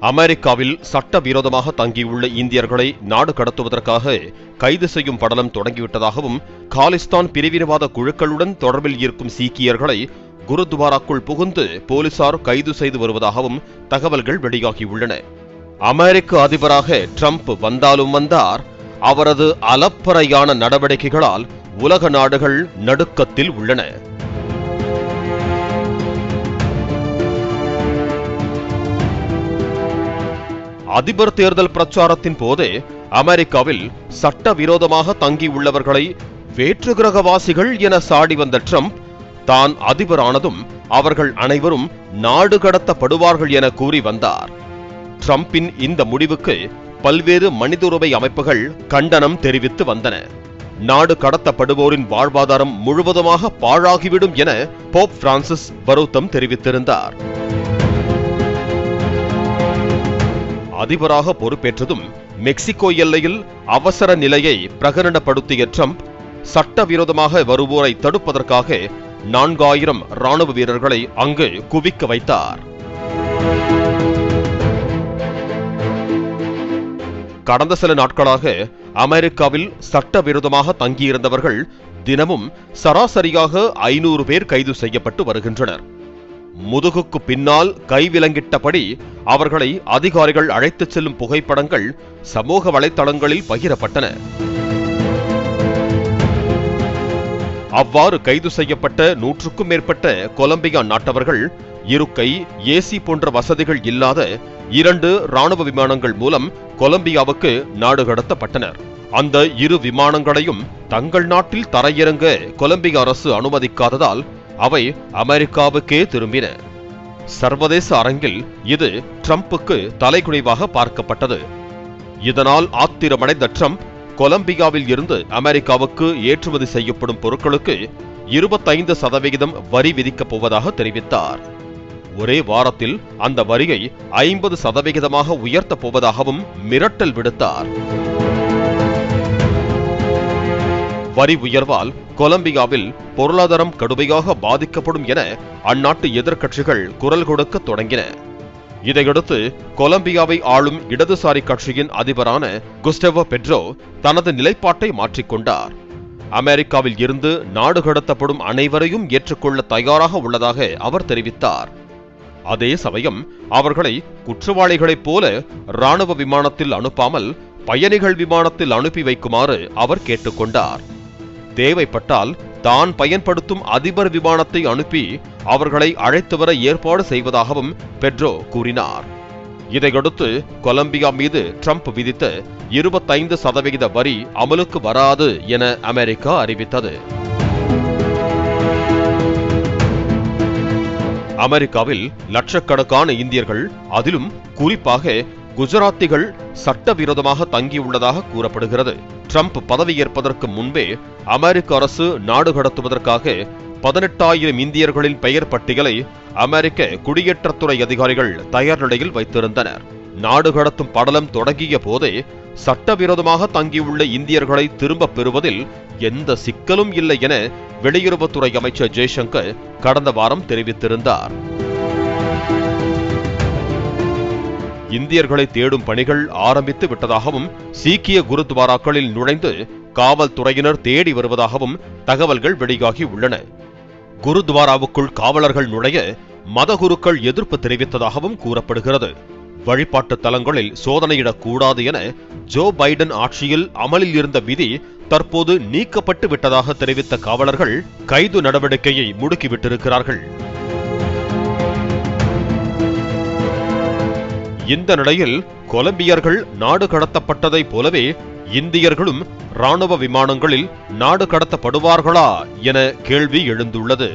அமெரிக்காவில் சட்டவிரோதமாக தங்கியுள்ள இந்தியர்களை நாடு கடத்துவதற்காக கைது செய்யும் படலம் தொடங்கிவிட்டதாகவும், காலிஸ்தான் பிரிவினவாத குழுக்களுடன் தொடர்பில் இருக்கும் சீக்கியர்களை குருத்வாராக்குள் புகுந்து போலீசார் கைது செய்து வருவதாகவும் தகவல்கள் வெளியாகியுள்ளன. அமெரிக்க அதிபராக ட்ரம்ப் வந்தாலும் வந்தார், அவரது அலப்பறையான நடவடிக்கைகளால் உலக நாடுகள் நடுக்கத்தில் உள்ளன. அதிபர் தேர்தல் பிரச்சாரத்தின் போதே அமெரிக்காவில் சட்டவிரோதமாக தங்கியுள்ளவர்களை வேற்றுகிரகவாசிகள் என சாடி வந்த ட்ரம்ப், தான் அதிபரானதும் அவர்கள் அனைவரும் நாடு கடத்தப்படுவார்கள் என கூறி வந்தார். ட்ரம்பின் இந்த முடிவுக்கு பல்வேறு மனித உரிமை அமைப்புகள் கண்டனம் தெரிவித்து வந்தன. நாடு கடத்தப்படுவோரின் வாழ்வாதாரம் முழுவதுமாக பாழாகிவிடும் என போப் பிரான்சிஸ் வருத்தம் தெரிவித்திருந்தார். அதிபராக பொறுப்பேற்றதும் மெக்சிகோ எல்லையில் அவசர நிலையை பிரகடனப்படுத்திய ட்ரம்ப், சட்டவிரோதமாக வருவோரை தடுப்பதற்காக 4000 ராணுவ வீரர்களை அங்கு குவிக்க வைத்தார். கடந்த சில நாட்களாக அமெரிக்காவில் சட்டவிரோதமாக தங்கியிருந்தவர்கள் தினமும் சராசரியாக 500 பேர் கைது செய்யப்பட்டு வருகின்றனர். முதுகுக்கு பின்னால் கைவிலங்கிட்டபடி அவர்களை அதிகாரிகள் அழைத்துச் செல்லும் புகைப்படங்கள் சமூக வலைதளங்களில் பகிரப்பட்டன. அவ்வாறு கைது செய்யப்பட்ட 100க்கும் மேற்பட்ட கொலம்பியா நாட்டவர்கள் இருக்கை, ஏசி போன்ற வசதிகள் இல்லாத 2 ராணுவ விமானங்கள் மூலம் கொலம்பியாவுக்கு நாடு கடத்தப்பட்டனர். அந்த 2 விமானங்களையும் தங்கள் நாட்டில் தரையிறங்க கொலம்பியா அரசு அனுமதிக்காததால் அவை அமெரிக்காவுக்கே திரும்பின. சர்வதேச அரங்கில் இது ட்ரம்புக்கு தலைகுனிவாக பார்க்கப்பட்டது. இதனால் ஆத்திரமடைந்த ட்ரம்ப், கொலம்பியாவில் இருந்து அமெரிக்காவுக்கு ஏற்றுமதி செய்யப்படும் பொருட்களுக்கு 25% வரி விதிக்கப் போவதாக தெரிவித்தார். ஒரே வாரத்தில் அந்த வரியை 50% உயர்த்தப் போவதாகவும் மிரட்டல் விடுத்தார். வரி உயர்வால் கொலம்பியாவில் பொருளாதாரம் கடுமையாக பாதிக்கப்படும் என அந்நாட்டு எதிர்க்கட்சிகள் குரல் கொடுக்க தொடங்கின. இதையடுத்து கொலம்பியாவை ஆளும் இடதுசாரி கட்சியின் அதிபரான குஸ்டவோ பெட்ரோ தனது நிலைப்பாட்டை மாற்றிக்கொண்டார். அமெரிக்காவில் இருந்து நாடு கடத்தப்படும் அனைவரையும் ஏற்றுக்கொள்ள தயாராக உள்ளதாக அவர் தெரிவித்தார். அதே சமயம் அவர்களை குற்றவாளிகளைப் போல ராணுவ விமானத்தில் அனுப்பாமல் பயணிகள் விமானத்தில் அனுப்பி வைக்குமாறு அவர் கேட்டுக்கொண்டார். தேவைப்பட்டால் தான் பயன்படுத்தும் அதிபர் விமானத்தை அனுப்பி அவர்களை அழைத்து வர ஏற்பாடு செய்வதாகவும் பெட்ரோ கூறினார். இதையடுத்து கொலம்பியா மீது ட்ரம்ப் விதித்த 25% வரி அமலுக்கு வராது என அமெரிக்கா அறிவித்தது. அமெரிக்காவில் லட்சக்கணக்கான இந்தியர்கள், அதிலும் குறிப்பாக குஜராத்திகள் சட்டவிரோதமாக தங்கியுள்ளதாக கூறப்படுகிறது. ட்ரம்ப் பதவியேற்பதற்கு முன்பே அமெரிக்க அரசு நாடு கடத்துவதற்காக 18,000 இந்தியர்களின் பெயர் பட்டியலை அமெரிக்க குடியேற்றத்துறை அதிகாரிகள் தயார் நிலையில் வைத்திருந்தனர். நாடு கடத்தும் படலம் தொடங்கிய போதே சட்டவிரோதமாக தங்கியுள்ள இந்தியர்களை திரும்பப் பெறுவதில் எந்த சிக்கலும் இல்லை என வெளியுறவுத்துறை அமைச்சர் ஜெய்சங்கர் கடந்த வாரம் தெரிவித்திருந்தார். இந்தியர்களை தேடும் பணிகள் ஆரம்பித்து விட்டதாகவும், சீக்கிய குருத்வாராக்களில் நுழைந்து காவல்துறையினர் தேடி வருவதாகவும் தகவல்கள் வெளியாகி உள்ளன. குருத்வாராவுக்குள் காவலர்கள் நுழைய மதகுருக்கள் எதிர்ப்பு தெரிவித்ததாகவும் கூறப்படுகிறது. வழிபாட்டு தலங்களில் சோதனையிடக்கூடாது என ஜோ பைடன் ஆட்சியில் அமலில் இருந்த விதி தற்போது நீக்கப்பட்டு விட்டதாக தெரிவித்த காவலர்கள் கைது நடவடிக்கையை முடுக்கிவிட்டிருக்கிறார்கள். இந்த நிலையில் கொலம்பியர்கள் நாடு கடத்தப்பட்டதை போலவே இந்தியர்களும் ராணுவ விமானங்களில் நாடு கடத்தப்படுவார்களா என கேள்வி எழுந்துள்ளது.